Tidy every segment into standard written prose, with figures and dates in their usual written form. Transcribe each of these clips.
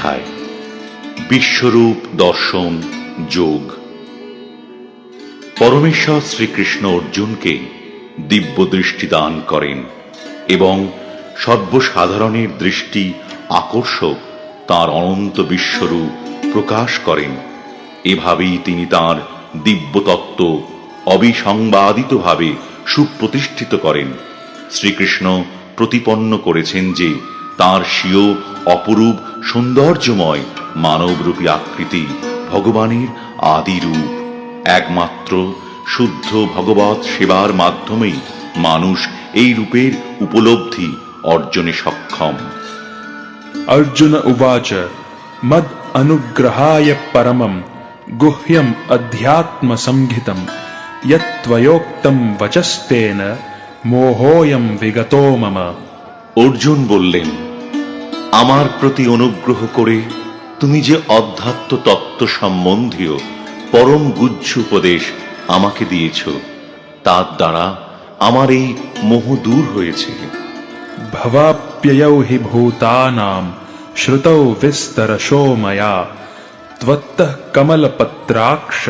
অধ্যায় বিশ্বরূপ দর্শন যোগ। পরমেশ্বর শ্রীকৃষ্ণ অর্জুনকে দিব্য দৃষ্টি দান করেন এবং সর্বসাধারণের দৃষ্টি আকর্ষক তাঁর অনন্ত বিশ্বরূপ প্রকাশ করেন। এভাবেই তিনি তাঁর দিব্য তত্ত্ব অবিসংবাদিতভাবে সুপ্রতিষ্ঠিত করেন। শ্রীকৃষ্ণ প্রতিপন্ন করেছেন যে তাঁর স্বীয় অপরূপ সৌন্দর্যময় মানবরূপী আকৃতি ভগবানের আদি রূপ। একমাত্র শুদ্ধ ভগবৎ সেবার মাধ্যমেই মানুষ এই রূপের উপলব্ধি অর্জনে সক্ষম। अर्जुन उवाच मद अनुग्रहाय परमं गुह्यम अध्यात्म संहितं यत्त्वयोक्तं वचस्तेन मोहोयं विगतो मम। অর্জুন বললেন, আমার প্রতি অনুগ্রহ করে তুমি যে অধ্যাত্ম তত্ত্ব সম্বন্ধীয় পরম গুহ্য উপদেশ আমাকে দিয়েছ, তার দ্বারা আমার এই মোহ দূর হয়েছে। भवाप्ययौ हि भूतानां श्रुतौ विस्तरशो मया त्वत्तः कमलपत्राक्ष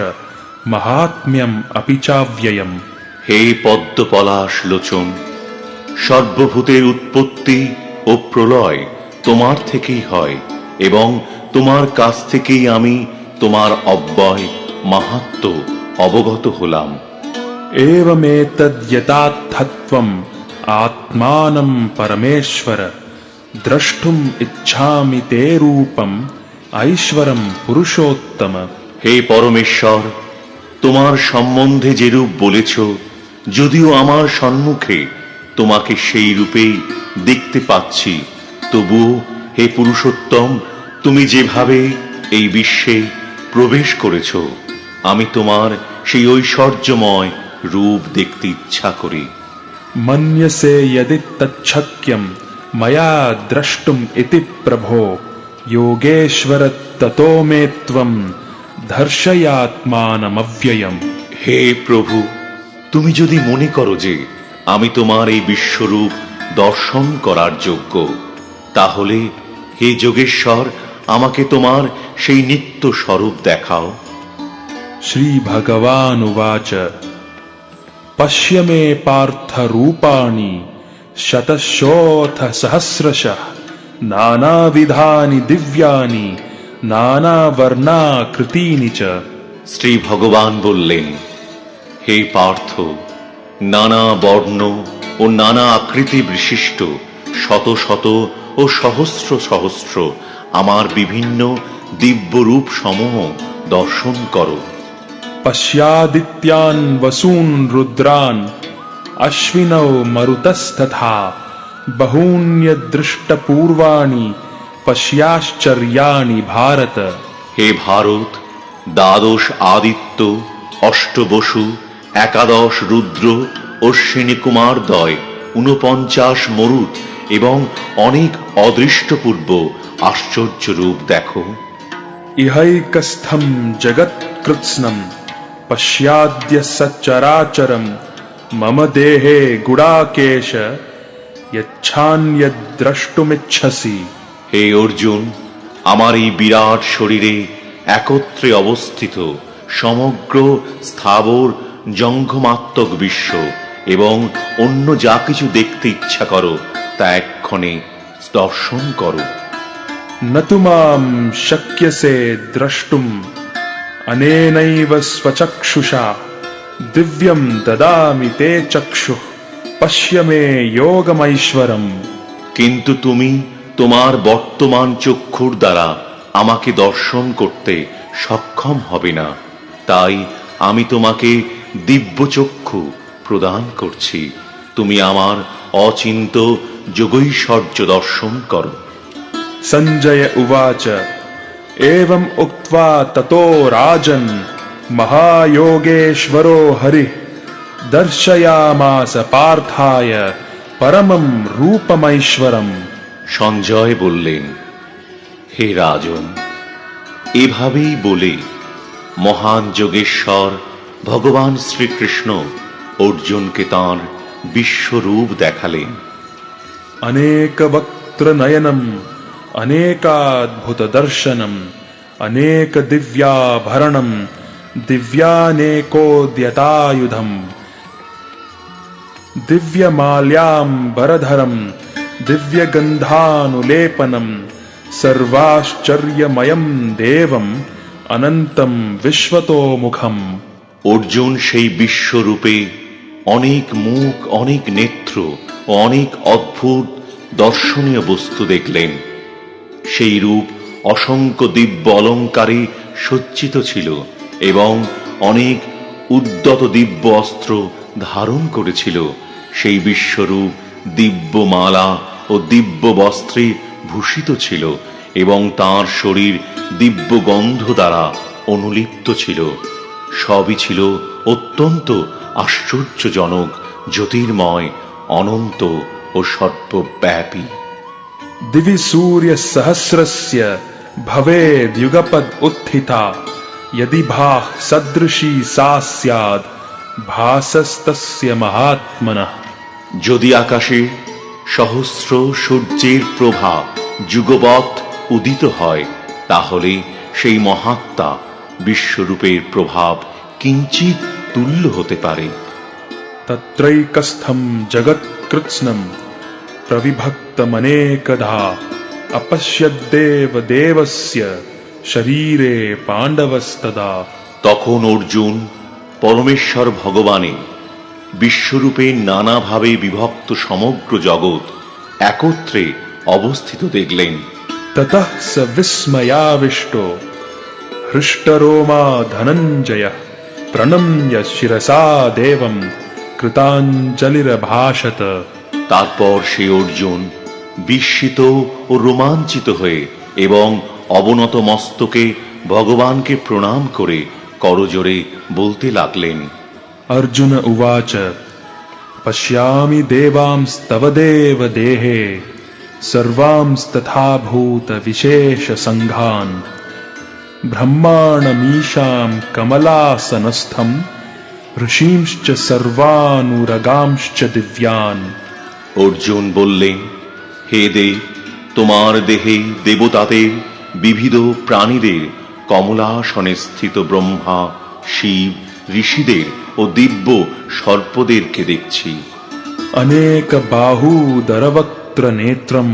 महात्म्यम् अपि चाव्ययम्। হে পদ্ম পলাশ লোচন, সর্বভূতের উৎপত্তি ও প্রলয় তোমার থেকেই হয় এবং তোমার কাছ থেকেই আমি তোমার অব্যয় মাহাত্ম্য অবগত হলাম। एवमेतद्यथार्थत्वम् आत्मानं परमेश्वर द्रष्टुम् इच्छामि ते रूपम् ऐश्वरं पुरुषोत्तम। হে পরমেশ্বর, তোমার সম্বন্ধে যে রূপ বলেছ, যদিও আমার সম্মুখে তোমাকে সেই রূপেই দেখতে পাচ্ছি, তবুও হে পুরুষোত্তম, তুমি যেভাবে এই বিশ্বে প্রবেশ করেছ, আমি তোমার সেই ঐশ্বর্যময় রূপ দেখতে ইচ্ছা করি। मन्यसे यदि तच्छक्यं मया द्रष्टुम् इति प्रभो योगेश्वर ततो मे त्वं दर्शयात्मानमव्ययम्। হে প্রভু, তুমি যদি মনে করো যে আমি তোমার এই বিশ্বরূপ দর্শন করার যোগ্য, তাহলে হে যোগেশ্বর, আমাকে তোমার সেই নিত্য স্বরূপ দেখাও। श्री भगवानुवाच पश्य मे पार्थ रूपाणि शतशोऽथ सहस्रशः नानाविधानि दिव्यानि नानावर्णाकृतीनि च। শ্রী ভগবান বললেন, হে পার্থ, নানা বর্ণ ও নানা আকৃতি বিশিষ্ট শত শত ও সহস্র সহস্র আমার বিভিন্ন দিব্য রূপ সমূহ দর্শন করো। पश्यादित्यान् वसून् रुद्रान् अश्विनौ मरुतस्तथा बहून्यदृष्टपूर्वाणि पश्याश्चर्याणि भारत। হে ভারত, দ্বাদশ আদিত্য, অষ্টবসু, একাদশ রুদ্র, অশ্বিনী কুমারদ্বয়, 49 মরুত এবং অনেক অদৃষ্টপূর্ব আশ্চর্য রূপ দেখো। इहैकस्थं जगत्कृत्स्नं पश्याद्य सच्चराचरं मम देहे गुडाकेश यच्छान्यद्द्रष्टुमिच्छसि। হে অর্জুন, আমার এই বিরাট শরীরে একত্রে অবস্থিত সমগ্র স্থাবর জঙ্গমাত্মক বিশ্ব এবং অন্য যা কিছু দেখতে ইচ্ছা করো তা এক্ষণে দর্শন করো। न तु मां शक्यसे द्रष्टुम् अनेनैव स्वचक्षुषा दिव्यं ददामि ते चक्षुः पश्य मे योगमैश्वरम्। কিন্তু তুমি তোমার বর্তমান চক্ষুর দ্বারা আমাকে দর্শন করতে সক্ষম হবে না, তাই আমি তোমাকে দিব্য চক্ষু প্রদান করছি। তুমি আমার অচিন্ত যোগৈশ্বর্য দর্শন করো। सञ्जय उवाच एवम् उक्त्वा ततो राजन् महायोगेश्वरो हरिः दर्शयामास पार्थाय परमं रूपमैश्वरम्। সঞ্জয় বললেন, হে রাজন, এভাবেই বলে মহান যোগেশ্বর ভগবান শ্রীকৃষ্ণ অর্জুনকে তাঁর বিশ্বরূপ দেখালেন। अनेकवक्त्र नयनम् अनेकाद्भुत दर्शनम अनेक दिव्याभरणम दिव्यानेकोद्यतायुधम दिव्यमाल्याम्बरधरम दिव्यगन्धानुलेपनम सर्वाश्चर्यमयम देवम अनंतम विश्वतोमुखम। অর্জুন সেই বিশ্বরূপে অনেক মুখ, অনেক নেত্র ও অনেক অদ্ভুত দর্শনীয় বস্তু দেখলেন। সেই রূপ অসংখ্য দিব্য অলঙ্কারে সজ্জিত ছিল এবং অনেক উদ্যত দিব্য অস্ত্র ধারণ করেছিল। সেই বিশ্বরূপ দিব্য মালা ও দিব্য বস্ত্রে ভূষিত ছিল এবং তাঁর শরীর দিব্য গন্ধ দ্বারা অনুলিপ্ত ছিল। সবই ছিল অত্যন্ত আশ্চর্যজনক, জ্যোতির্ময়, অনন্ত ও সর্বব্যাপী। दिवि सूर्य सहस्रस्य भवेद् युगपद उत्थिता यदि भाः सदृशी सा स्याद् भासस्तस्य महात्मनः। যদি আকাশে সহস্র সূর্যের প্রভা যুগপৎ উদিত হয়, তাহলে সেই মহাত্মা বিশ্বরূপের প্রভাব কিঞ্চিত তুল্য হতে পারে। तत्रैकस्थं जगत्कृत्स्नं प्रविभक्तमनेकधा अपश्यद्देव देवस्य शरीरे पाण्डवस्तदा। তখন অর্জুন পরমেশ্বর ভগবানে বিশ্বরূপে নানাভাবে বিভক্ত সমগ্র জগৎ একত্রে অবস্থিত দেখলেন। ततः स विस्मयाविष्टो हृष्टरोमा धनञ्जयः प्रणम्य शिरसा देवं कृताञ्जलिरभाषत। তারপর সে অর্জুন বিস্মিত ও রোমাঞ্চিত হয়ে এবং অবনত মস্তকে ভগবানকে প্রণাম করে করজোড়ে বলতে লাগলেন। अर्जुन उवाच पश्यामि देवांस्तव देव देहे सर्वांस्तथा भूत विशेष संघान् ब्रह्माणमीशां कमलासनस्थं ऋषींश्च सर्वानुरगांश्च दिव्यान्। অর্জুন বললেন, হে দেব, তোমার দেহে দেবতাদের, বিবিধ প্রাণীদের, কমলাসনে স্থিত ব্রহ্মা, শিব, ঋষিদের ও দিব্য সর্পদেরকে দেখছি। अनेक बाहूदरवक्त्र नेत्रं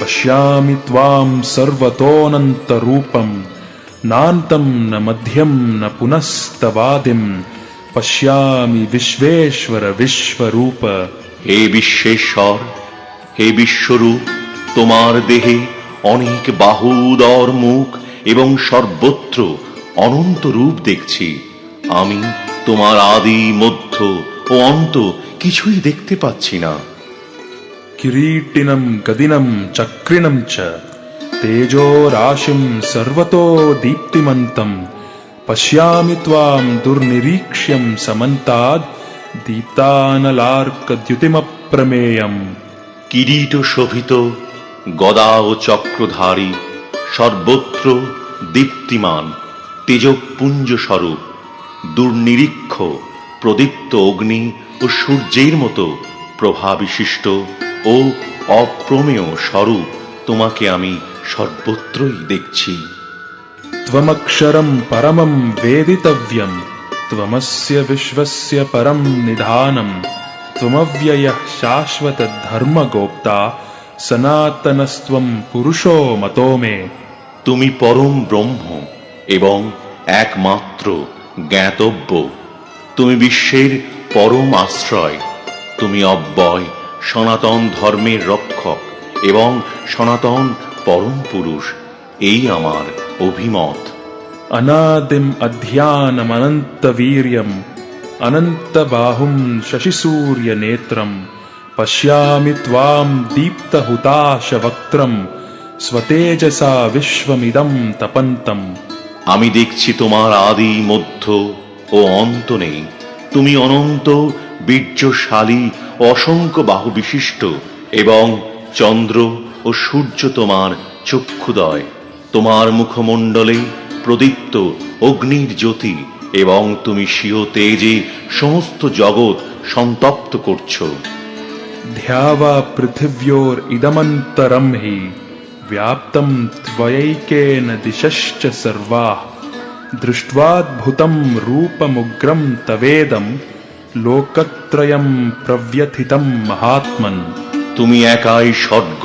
पश्यामि त्वां सर्वतोऽनन्तरूपं नान्तं न मध्यं न पुनस्तवादिं पश्यामि विश्वेश्वर विश्वरूप। হে বিশ্বেশ্বর, হে বিশ্বরূপ, তোমার দেহে অনেক বাহুদর মুখ এবং সর্বত্র অনন্ত রূপ দেখছি। আমি তোমার আদি, মধ্য ও অন্ত কিছুই দেখতে পাচ্ছি না। किरीटिनं गदिनं चक्रिणं च तेजो राशिं सर्वतो दीप्तिमन्तं पश्यामि त्वां दुर्निरीक्ष्यं समन्ताद् दीप्तानलार्कद्युतिमप्रमेयम्। কিরীট শোভিত, গদা ও চক্রধারী, সর্বত্র দীপ্তিমান, তেজপুঞ্জ স্বরূপ, দুর্নিরীক্ষ, প্রদীপ্ত অগ্নি ও সূর্যের মতো প্রভাবিশিষ্ট ও অপ্রমেয় স্বরূপ তোমাকে আমি সর্বত্রই দেখছি। त्वमक्षरं परमं वेदितव्यं त्वमस्य विश्वस्य परं निधानं त्वमव्ययः शाश्वत धर्मगोप्ता सनातनस्त्वं पुरुषो मतो मे। তুমি পরম ব্রহ্ম এবং একমাত্র জ্ঞাতব্য। তুমি বিশ্বের পরম আশ্রয়। তুমি অব্যয়, সনাতন ধর্মের রক্ষক এবং সনাতন পরম পুরুষ। এই আমার অভিমত। अनादिम् अध्यानमनन्तवीर्यम् अनन्तबाहुं शशिसूर्यनेत्रं पश्यामि त्वां दीप्तहुताशवक्त्रं स्वतेजसा विश्वमिदं तपन्तम्। আমি দেখছি তোমার আদি, মধ্য ও অন্ত নেই। তুমি অনন্ত, বীর্যশালী ও অসংখ্য বাহু বিশিষ্ট এবং চন্দ্র ও সূর্য তোমার চক্ষুদয়। তোমার মুখমণ্ডলে প্রদীপ্ত অগ্নির জ্যোতি এবং তুমি স্বীয় তেজে সমস্ত জগৎ সন্তপ্ত করছো। ध्यावा पृथिव्योरिदमन्तरं हि व्याप्तं त्वयैकेन दिशश्च सर्वाः दृष्ट्वाद्भुतं रूपमुग्रं तवेदं लोकत्रयं प्रव्यथितं महात्मन्। তুমি একাই স্বর্গ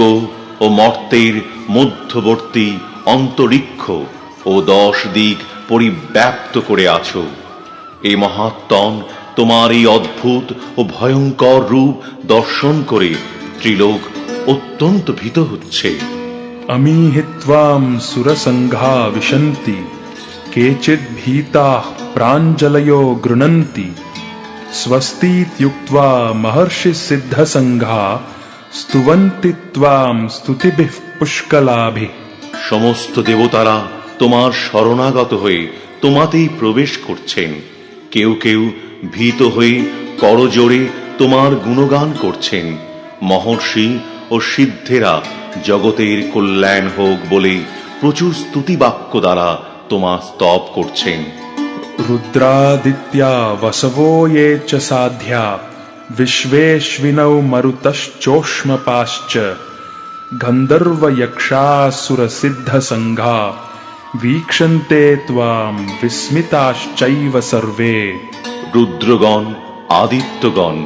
ও মর্তের মধ্যবর্তী অন্তরিক্ষ ও 10 দিক পরিব্যাপ্ত করে আছো। এই মহাত্মন তোমার এই অদ্ভুত ও ভয়ঙ্কর রূপ দর্শন করে ত্রিলোক অত্যন্ত ভীত হচ্ছে। अमीहि त्वां सुरसङ्घा विशन्ति केचिद् भीताः प्राञ्जलयो गृह्णन्ति स्वस्तीत्युक्त्वा महर्षिसिद्धसङ्घा स्तुवन्ति त्वां स्तुतिभिः पुष्कलाभिः। সমস্ত দেবতারা তোমার শরণাগত হয়ে তোমাতেই প্রবেশ করছেন। কেউ কেউ ভীত হয়ে করজোড়ে তোমার গুণগান করছেন। মহর্ষি ও সিদ্ধেরা জগতের কল্যাণ হোক বলে প্রচুর স্তুতি বাক্য দ্বারা তোমার স্তব করছেন। रुद्रादित्या वसवो ये च साध्या विश्वेश्विनौ मरुतश्चोष्मपाश्च गन्धर्वयक्षासुरसिद्धसङ्घा वीक्षन्ते त्वां विस्मिताश्चैव सर्वे। রুদ্রগণ, আদিত্যগণ,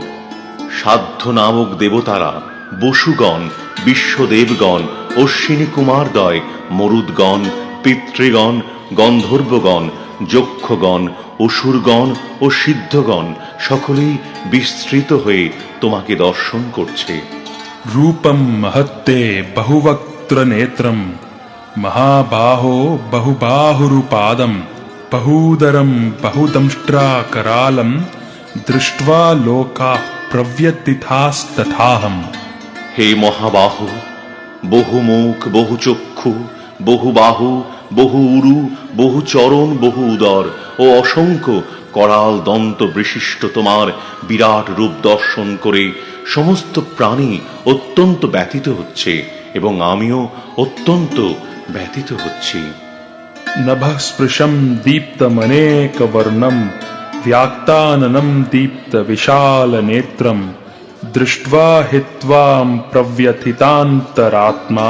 সাধ্য নামক দেবতারা, বসুগণ, বিশ্বদেবগণ, অশ্বিনী কুমারদ্বয়, মরুদ্গণ, পিতৃগণ, গন্ধর্বগণ, যক্ষগণ, অসুরগণ ও সিদ্ধগণ সকলেই বিস্তৃত হয়ে তোমাকে দর্শন করছে। रूपं महत्ते बहुवक्त्र नेत्रं महाबाहो बहुबाहुरुपादं बहूदरं बहुदंष्ट्राकरालं दृष्ट्वा लोकाः प्रव्यथितास्तथाहम्। হে মহাবাহু, বহু মুখ, বহু চক্ষু, বহু বাহু, বহু উরু, বহু চরণ, বহু উদর ও অসংখ্য করাল দন্ত বিশিষ্ট তোমার বিরাট রূপ দর্শন করে সমস্ত প্রাণী অত্যন্ত ব্যথিত হচ্ছে এবং আমিও অত্যন্ত ব্যথিত হচ্ছি। नभः स्पृशं दीप्तमनेकवर्णं व्याक्ताननं दीप्तविशालनेत्रं दृष्ट्वा हि त्वां प्रव्यथितान्तरात्मा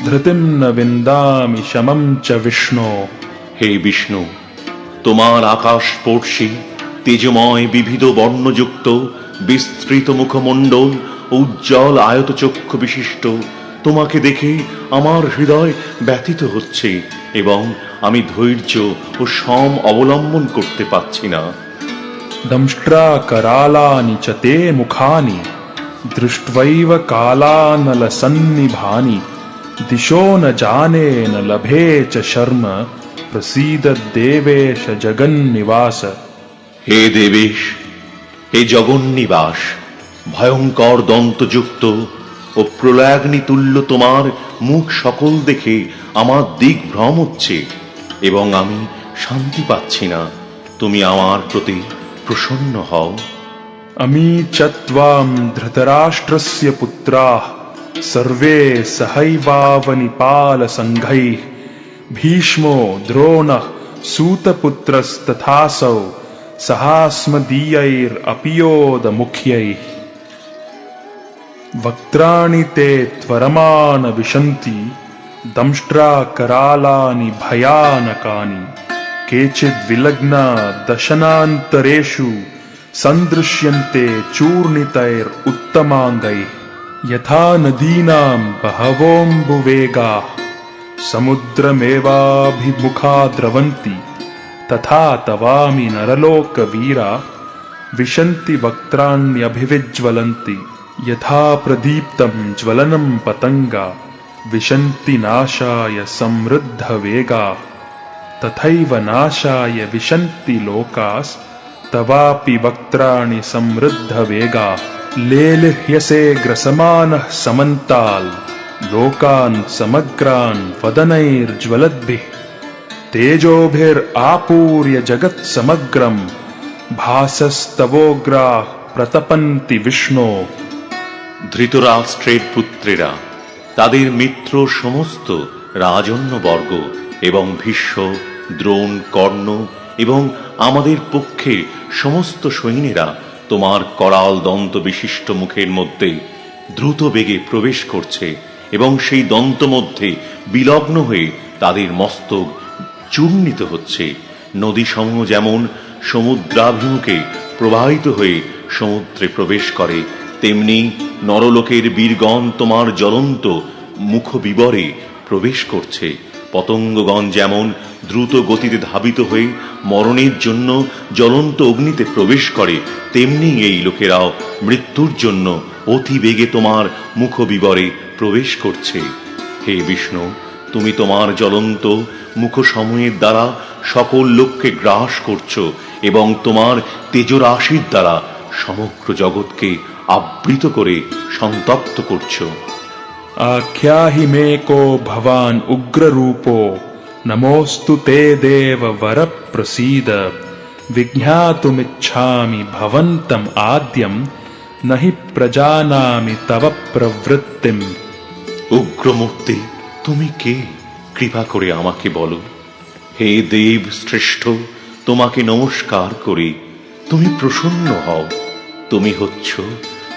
धृतिं न विन्दामि शमं च विष्णो। হে বিষ্ণু, তোমার আকাশস্পর্শী তেজময় বিবিধ বর্ণযুক্ত বিস্তৃত মুখমণ্ডল ও উজ্জ্বল আয়তচক্ষু বিশিষ্ট তোমাকে দেখে আমার হৃদয় ব্যথিত হচ্ছে এবং আমি ধৈর্য ও সম অবলম্বন করতে পারছি না। दंष्ट्राकरालानि च ते मुखानि दृष्ट्वैव कालानलसन्निभानि दिशो न जाने न लभे च शर्म प्रसीद देवेश जगन्निवास। হে দেবেশ, হে জগন্নিবাস, ভয়ঙ্কর দন্তযুক্ত ও প্রলয়াগ্নি তুল্য তোমার মুখ সকল দেখে আমার দিগ্ভ্রম হচ্ছে এবং আমি শান্তি পাচ্ছি না। তুমি আমার প্রতি প্রসন্ন হও। अमी च त्वां धृतराष्ट्रस्य पुत्राः सर्वे सहैवावनिपालसङ्घैः भीष्मो द्रोणः सूतपुत्रस्तथासौ सहास्मदीयैरपि योधमुख्यैः। वक्त्राणि ते त्वरमान विशन्ति दंष्ट्राकरालानि भयानकानि केचिद्विलग्ना दशनान्तरेषु सन्दृश्यन्ते चूर्णितैरुत्तमाङ्गैः। यथा नदीनां बहवोऽम्बुवेगाः समुद्रमेवाभिमुखा द्रवन्ति तथा तवामि नरलोकवीरा विशन्ति वक्त्राण्यभिविज्वलन्ति। यथा प्रदीप्तं ज्वलनं पतंगा विशन्ति नाशाय समृद्धवेगा तथैव नाशाय विशन्ति लोकास्तवापि वक्त्राणि समृद्धवेगा। लेलिह्यसे ग्रसमानः समन्ताल् लोकान् समग्रान् वदनैर्ज्वलद्भिः तेजोभिरापूर्य जगत्समग्रं भासस्तवोग्राः प्रतपन्ति विष्णो। ধৃতরাষ্ট্রের পুত্রেরা, তাদের মিত্র সমস্ত রাজন্যবর্গ এবং ভীষ্ম, দ্রোণ, কর্ণ এবং আমাদের পক্ষে সমস্ত সৈন্যেরা তোমার করাল দন্ত বিশিষ্ট মুখের মধ্যে দ্রুত বেগে প্রবেশ করছে এবং সেই দন্ত মধ্যে বিলগ্ন হয়ে তাদের মস্তক চূর্ণিত হচ্ছে। নদী সমূহ যেমন সমুদ্রাভিমুখে প্রবাহিত হয়ে সমুদ্রে প্রবেশ করে, তেমনি নরলোকের বীরগণ তোমার জ্বলন্ত মুখ বিবরে প্রবেশ করছে। পতঙ্গগণ যেমন দ্রুত গতিতে ধাবিত হয়ে মরণের জন্য জ্বলন্ত অগ্নিতে প্রবেশ করে, তেমনি এই লোকেরাও মৃত্যুর জন্য অতি বেগে তোমার মুখ বিবরে প্রবেশ করছে। হে বিষ্ণু, তুমি তোমার জ্বলন্ত মুখসমূহের দ্বারা সকল লোককে গ্রাস করছো এবং তোমার তেজরাশির দ্বারা সমগ্র জগৎকে আবৃত করে সন্তপ্ত করছো। आख्याहि मे को भवान उग्र रूपो नमोस्तु ते देव वर प्रसीद विज्ञातुमिच्छामि भवन्तम् आद्यं न हि प्रजानामि तव प्रवृत्तिम्। উগ্রমূর্তি, তুমি কে? কৃপা করে আমাকে বলো। হে দেব শ্রেষ্ঠ, তোমাকে নমস্কার করি। তুমি প্রসন্ন হও। তুমি হচ্ছ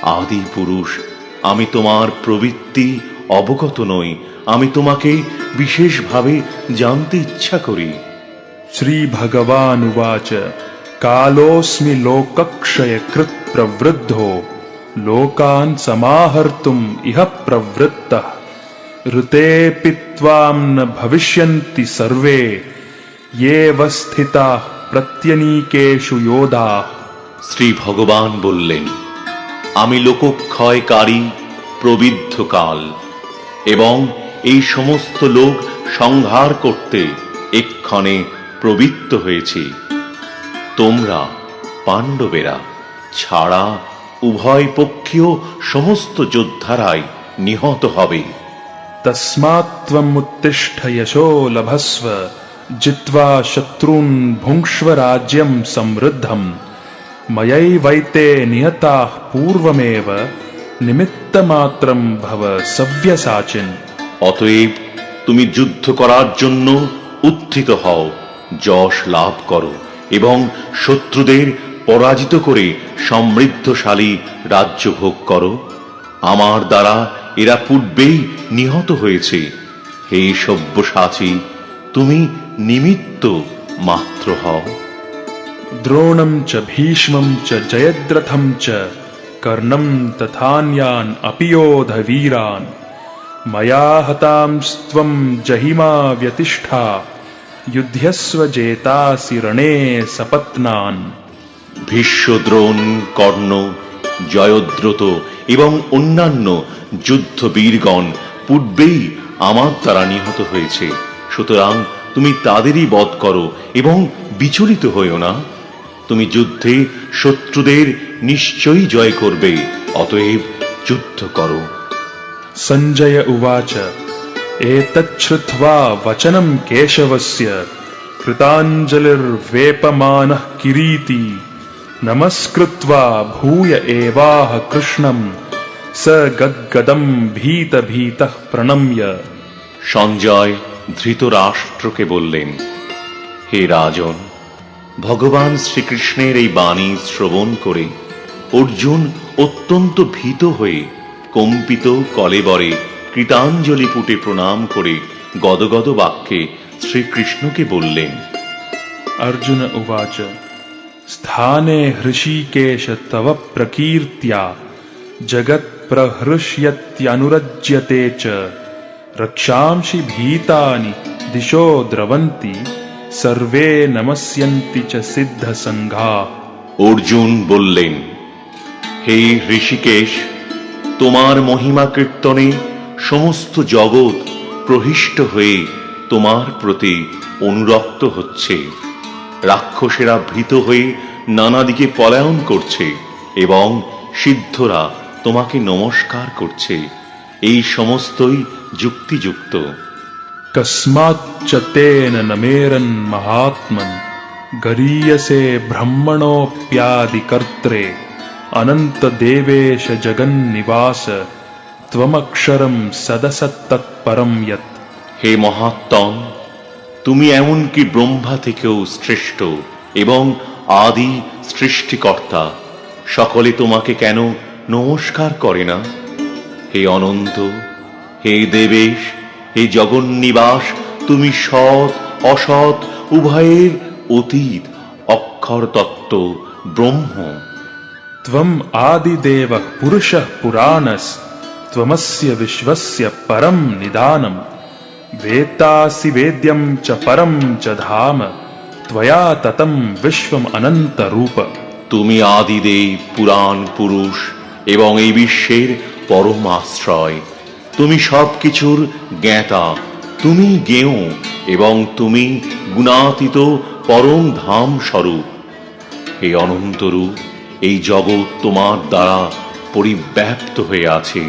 আদি পুরুষ। আমি তোমার প্রবৃত্তি অবগত নই। আমি তোমাকে বিশেষভাবে জানতে ইচ্ছা করি। श्री भगवानुवाच कालोऽस्मि लोकक्षयकृत् प्रवृद्धो लोकान् समाहर्तुम् इह प्रवृत्तः ऋतेऽपि त्वां न भविष्यन्ति सर्वे येव स्थिताः प्रत्यनीकेषु योधाः। শ্রী ভগবান বললেন, আমি লোকক্ষয়কারী প্রবিদ্ধ কাল এবং এই সমস্ত লোক সংহার করতে এক্ষণে প্রবৃত্ত হয়েছি। তোমরা পাণ্ডবেরা ছাড়া উভয় পক্ষীয় সমস্ত যোদ্ধারাই নিহত হবে। तस्मात् त्वमुत्तिष्ठ यशो लभस्व जित्वा शत्रून् भुङ्क्ष्व राज्यं समृद्धम् मयैवैते निहताः पूर्वमेव निमित्तमात्रं भव सव्यसाचिन्। অতএব তুমি যুদ্ধ করার জন্য উত্থিত হও, যশ লাভ করো এবং শত্রুদের পরাজিত করে সমৃদ্ধশালী রাজ্য ভোগ করো। আমার দ্বারা এরা পূর্বেই নিহত হয়েছে। হে সব্যসাচী, তুমি নিমিত্ত মাত্র হও। द्रोणं च भीष्मं च जयद्रथं च कर्णं तथान्यान् अपि योध वीरान् मया हतांस्त्वं जहिमा व्यतिष्ठा युध्यस्व जेतासि रणे सपत्नान्। ভীষ্ম, দ্রোণ, কর্ণ, জয়দ্রথ এবং অন্যান্য যুদ্ধবীরগণ পূর্বেই আমার দ্বারা নিহত হয়েছে। সুতরাং তুমি তাদেরই বধ করো এবং বিচলিত হইও না। তুমি যুদ্ধে শত্রুদের নিশ্চয়ই জয় করবে, অতএব যুদ্ধ করো। सञ्जय उवाच एतच्छ्रुत्वा वचनं केशवस्य कृताञ्जलिर्वेपमानः किरीटी नमस्कृत्वा भूय एवाह कृष्णं स गद्गदं भीतभीतः प्रणम्य। সঞ্জয় ধৃতরাষ্ট্রকে বললেন, হে রাজন, ভগবান শ্রীকৃষ্ণের এই বাণী শ্রবণ করে অর্জুন অত্যন্ত ভীত হয়ে কম্পিত কলেবরে কৃতাঞ্জলি পুটে প্রণাম করে গদগদ বাক্যে শ্রীকৃষ্ণকে বললেন। अर्जुन उवाच स्थाने हृषीकेश तव प्रकीर्त्या जगत्प्रहृष्यत्यनुरज्यते च रक्षांसि भीतानि दिशो द्रवन्ति सर्वे नमस्यन्ति च सिद्धसङ्घाः। অর্জুন বললেন, হে ঋষিকেশ, তোমার মহিমা কীর্তনে সমস্ত জগৎ প্রহিষ্ট হয়ে তোমার প্রতি অনুরক্ত হচ্ছে। রাক্ষসেরা ভীত হয়ে নানা দিকে পলায়ন করছে এবং সিদ্ধরা তোমাকে নমস্কার করছে। এই সমস্তই যুক্তিযুক্ত। कस्माच्च तेन न मेरन् महात्मन् गरीयसे ब्रह्मणोऽप्यादिकर्त्रे अनन्तदेवेश जगन्निवास त्वमक्षरं सदसत्तत्परं यत्। হে মহাত্তম, তুমি এমনকি ব্রহ্মা থেকেও শ্রেষ্ঠ এবং আদি সৃষ্টিকর্তা। সকলে তোমাকে কেন নমস্কার করে না? হে অনন্ত, হে দেবেশ, হে জগন্নিবাস, তুমি সৎ অসৎ উভয়ের অতীত অক্ষর তত্ত্ব ব্রহ্ম। त्वम् आदिदेवः पुरुषः पुराणस् त्वमस्य विश्वस्य परं निदानम् वेत्तासि वेद्यं च परं च धाम त्वया ततं विश्वम् अनन्तरूप। তুমি আদিদেব, পুরাণ পুরুষ এবং এই বিশ্বের পরম আশ্রয়। তুমি সবকিছুর জ্ঞাতা, তুমি জ্ঞেয় এবং তুমি গুণাতীত পরম ধাম স্বরূপ। হে অনন্তরূপ, এই জগৎ তোমার দ্বারা পরিব্যাপ্ত হয়ে আছে।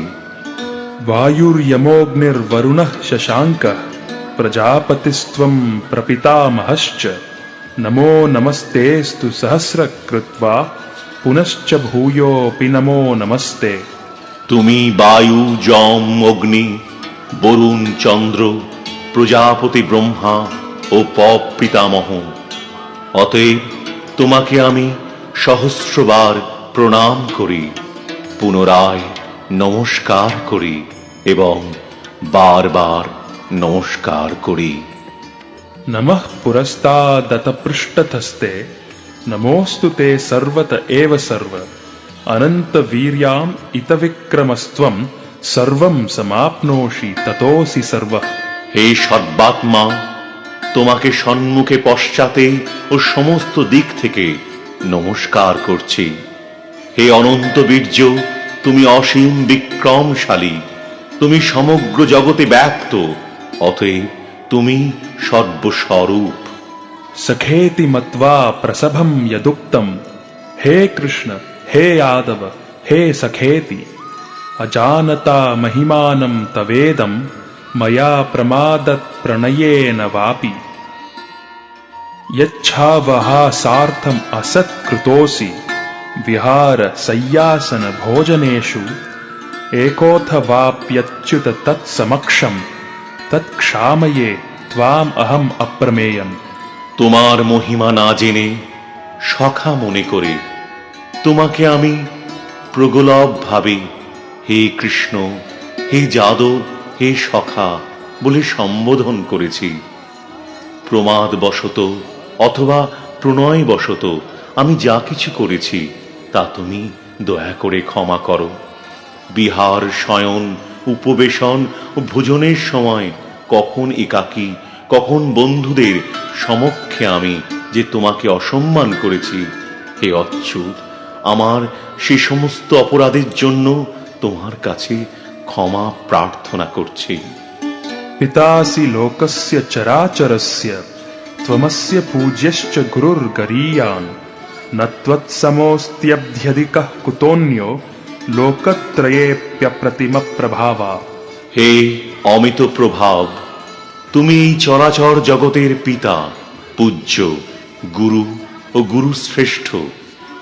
वायुर्यमोऽग्निर्वरुणः शशाङ्कः प्रजापतिस्त्वं प्रपितामहश्च नमो नमस्तेऽस्तु सहस्रकृत्वा पुनश्च भूयोऽपि नमो नमस्ते। তুমি বায়ু, যম, অগ্নি, বরুণ, চন্দ্র, প্রজাপতি ব্রহ্মা ও পপ পিতামহ। অতএব তোমাকে আমি সহস্রবার প্রণাম করি, পুনরায় নমস্কার করি এবং বারবার নমস্কার করি। नमः पुरस्तादत पृष्ठतस्ते नमोऽस्तु ते सर्वत एव सर्व अनन्तवीर्याम् इतविक्रमस्त्वं सर्वं समाप्नोषि ततोऽसि सर्वः। হে সর্বাত্মা, তোমাকে সম্মুখে পশ্চাতে ও সমস্ত দিক থেকে নমস্কার করছি। হে অনন্ত বীর্য, তুমি অসীম বিক্রমশালী, তুমি সমগ্র জগতে ব্যক্ত, অতএব তুমি সর্বস্বরূপ। सखेति मत्वा प्रसभं यदुक्तं हे कृष्ण हे यादव हे सखेति अजानता महिमानं तवेदं मया प्रमादत् प्रणयेन वापि यच्छावहासार्थम् असत्कृतोऽसि विहार सय्यासन भोजनेषु एकोऽथवाप्यच्युत तत्समक्षं तत्क्षामये त्वाम् अहम् अप्रमेयम्। তোমার মহিমা না জেনে সখা মনে করে তোমাকে আমি প্রগলভ ভাবে হে কৃষ্ণ, হে যাদব, হে সখা বলে সম্বোধন করেছি। প্রমাদবশত অথবা প্রণয়বশত আমি যা কিছু করেছি তা তুমি দয়া করে ক্ষমা করো। বিহার, শয়ন, উপবেশন ও ভোজনের সময় কখন একাকী, কখন বন্ধুদের সমক্ষে আমি যে তোমাকে অসম্মান করেছি, হে অচ্যুত, আমার সে সমস্ত অপরাধের জন্য তোমার কাছে ক্ষমা প্রার্থনা করছি। पितासि लोकस्य चराचरस्य त्वमस्य पूज्यश्च गुरुर्गरीयान् न त्वत्समोऽस्त्यभ्यधिकः कुतोऽन्यो लोकत्रयेऽप्यप्रतिमप्रभावा। হে অমিত প্রভাব, তুমি এই চরাচর জগতের পিতা, পূজ্য, গুরু ও গুরু শ্রেষ্ঠ।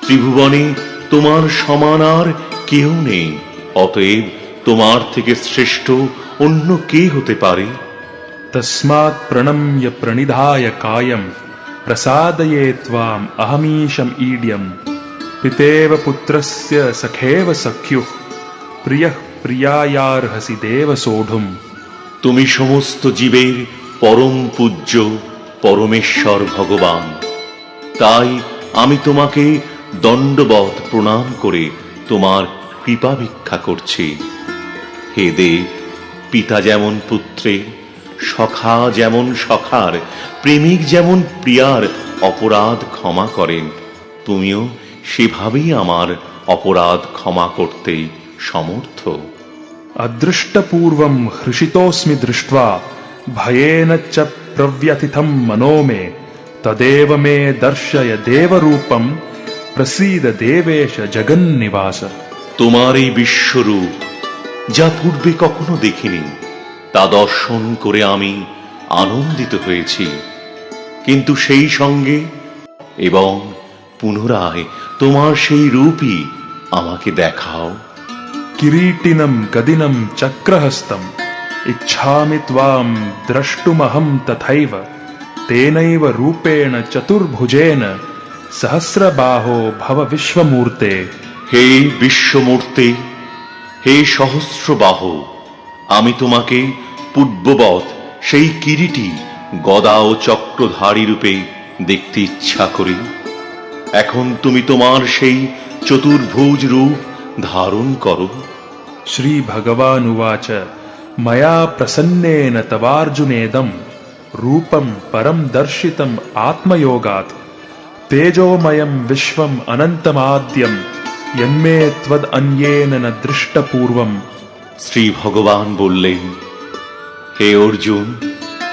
ত্রিভুবনে তোমার সমান আর কেউ নেই, অতএব তোমার থেকে শ্রেষ্ঠ অন্য কে হতে পারে? तस्मात् प्रणम्य प्रणिधाय कायं प्रसादये त्वाम् अहमीशम् ईड्यम् पितेव पुत्रस्य सखेव सख्युः प्रियः प्रियायार्हसि देव सोढुम्। তুমি সমস্ত জীবের পরম পূজ্য পরমেশ্বর ভগবান, তাই আমি তোমাকে দণ্ডবৎ প্রণাম করে তোমার কৃপা ভিক্ষা করছি। হে দেব, পিতা যেমন পুত্রের, সখা যেমন সখার, প্রেমিক যেমন প্রিয়ার অপরাধ ক্ষমা করেন, তুমিও সেভাবেই আমার অপরাধ ক্ষমা করতে সমর্থ। अदृष्टपूर्वं हृषितोऽस्मि दृष्ट्वा भयेन च प्रव्यथितं मनो मे तदेव मे दर्शय देवरूपं प्रसीद देवेश जगन्निवास। তোমার এই বিশ্বরূপ যা পূর্বে কখনো দেখিনি, তা দর্শন করে আমি আনন্দিত হয়েছি, কিন্তু সেই সঙ্গে এবং পুনরায় তোমার সেই রূপই আমাকে দেখাও। किरीटिनं गदिनं चक्रहस्तम् इच्छामि त्वां द्रष्टुमहं तथैव तेनैव रूपेण चतुर्भुजेन सहस्रबाहो भव विश्वमूर्ते। হে বিশ্বমূর্তে, হে সহস্রবাহ, আমি তোমাকে পূর্ববৎ সেই কিরীটী গদা ও চক্রধারী রূপে দেখতে ইচ্ছা করি। এখন তুমি তোমার সেই চতুর্ভুজ রূপ ধারণ করো। श्री भगवानुवाच मया प्रसन्नेन तवार्जुनेदं रूपं परं दर्शितम् आत्मयोगात् तेजोमयं विश्वम् अनन्तमाद्यं यन्मे त्वदन्येन न दृष्टपूर्वम्। শ্রী ভগবান বললেন, হে অর্জুন,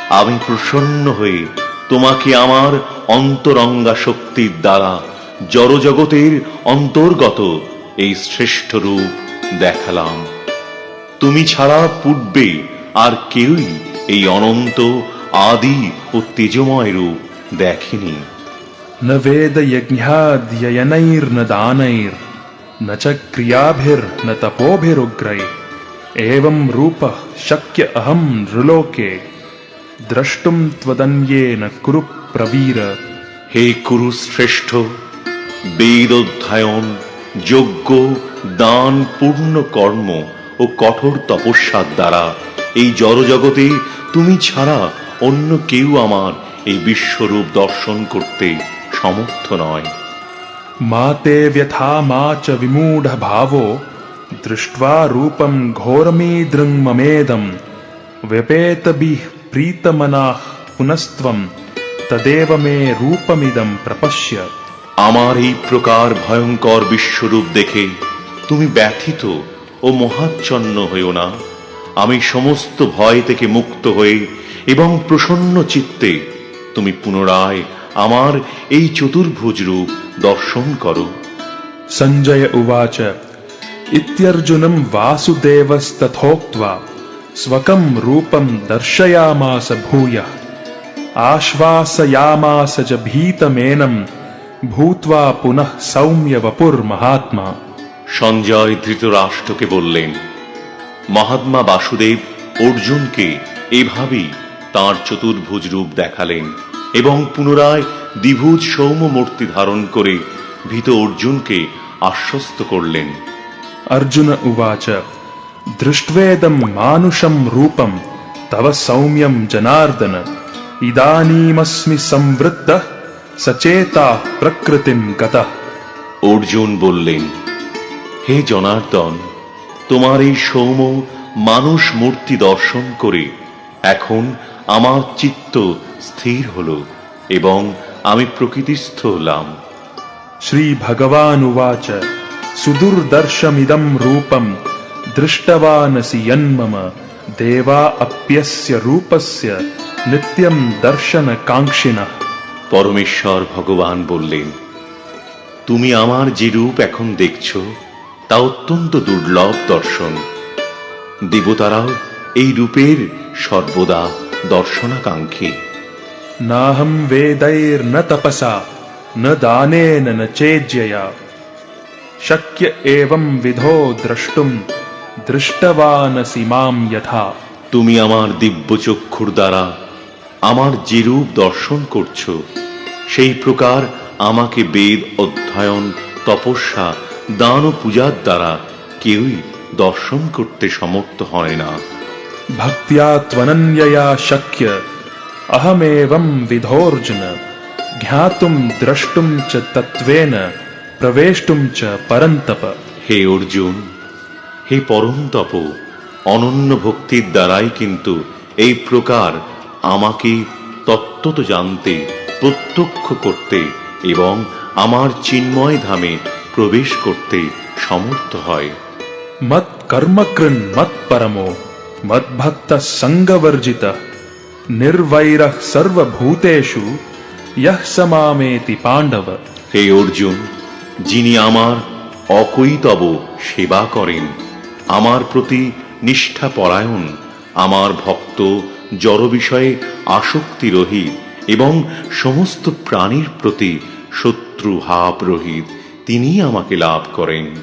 আমি প্রসন্ন হয়ে তোমাকে আমার অন্তরঙ্গা শক্তির দ্বারা জড়জগতের অন্তর্গত এই শ্রেষ্ঠ রূপ দেখালাম। তুমি ছাড়া পূর্বে আর কেউই এই অনন্ত আদি ও তেজময় রূপ দেখেনি। न वेदयज्ञाध्ययनैर्न दानैर्न च क्रियाभिर्न तपोभिरुग्रैः एवं रूपः शक्य अहं नृलोके द्रष्टुं त्वदन्येन कुरु प्रवीर। হে কুরুশ্রেষ্ঠ, বেদ অধ্যয়ন, যজ্ঞ, দান, পূর্ণ কর্ম ও কঠোর তপস্যার দ্বারা এই জড়জগতে তুমি ছাড়া অন্য কেউ আমার এই বিশ্বরূপ দর্শন করতে সমর্থ নয়। मा ते व्यथा मा च विमूढ भावो दृष्ट्वा रूपं घोरमीदृङ् ममेदं व्यपेतभिः प्रीतमनाः पुनस्त्वं तदेव मे रूपमिदं प्रपश्य। আমার এই প্রকার ভয়ঙ্কর বিশ্বরূপ দেখে তুমি ব্যথিত ও মোহাচ্ছন্ন হইও না। আমি সমস্ত ভয় থেকে মুক্ত হয়ে এবং প্রসন্ন চিত্তে তুমি পুনরায় আমার এই চতুর্ভুজ রূপ দর্শন করো। संजय उवाच इत्यर्जुनं वासुदेवस्तथोक्त्वा स्वकं रूपं दर्शयामास भूयः आश्वासयामास च भीतमेनं भूत्वा पुनः सौम्य वपुर्महात्मा। সঞ্জয় ধৃতরাষ্ট্রকে বললেন, মহাত্মা বাসুদেব অর্জুনকে এভাবেই তাঁর চতুর্ভুজ রূপ দেখালেন এবং পুনরায় দ্বিভুজ সৌম্য মূর্তি ধারণ করে ভীত অর্জুনকে আশ্বস্ত করলেন। अर्जुन उवाच दृष्ट्वेदं मानुषं रूपं तव सौम्यं जनार्दन इदानीमस्मि संवृत्तः सचेता प्रकृतिं गतः। অর্জুন বললেন, হে জনার্দন, তোমার এই সৌম্য মানুষ মূর্তি দর্শন করে এখন আমার চিত্ত স্থির হল এবং আমি প্রকৃতিস্থ হলাম। श्री भगवानुवाच सुदुर्दर्शमिदं रूपं दृष्टवानसि यन्मम देवा अप्यस्य रूपस्य नित्यं दर्शनकाङ्क्षिणः। পরমেশ্বর ভগবান বললেন, তুমি আমার যে রূপ এখন দেখছ তা অত্যন্ত দুর্লভ দর্শন। দেবতারাও এই রূপের সর্বদা দর্শনাকাঙ্ক্ষী। नाहं वेदैर्न तपसा न दानेन न चेज्यया शक्य एवं विधो द्रष्टुं दृष्टवानसि मां यथा। তুমি আমার দিব্য চক্ষুর দ্বারা আমার যে রূপ দর্শন করছ সেই প্রকার আমাকে বেদ অধ্যয়ন, তপস্যা, দান ও পূজার দ্বারা কেউই দর্শন করতে সমর্থ হয় না। भक्त्या त्वनन्यया शक्य अहमेवं विधोऽर्जुन ज्ञातुं द्रष्टुं च तत्त्वेन प्रवेष्टुं च परन्तप। হে অর্জুন, হে পরম তপ, অনন্য ভক্তির দ্বারাই কিন্তু এই প্রকার আমাকে তত্ত্বত জানতে, প্রত্যক্ষ করতে এবং আমার চিন্ময় ধামে প্রবেশ করতে সমর্থ হয়। मत्कर्मकृन् मत्परमो मद्भक्तः सङ्गवर्जितः निर्वैरः सर्वभूतेषु यः स मामेति पाण्डव। হে অর্জুন, যিনি আমার অকৈতব সেবা করেন, আমার প্রতি নিষ্ঠাপরায়ণ, আমার ভক্ত, জড় বিষয়ে আসক্তি রহিত এবং সমস্ত প্রাণীর প্রতি শত্রু ভাব রহিত, তিনিই আমাকে লাভ করেন।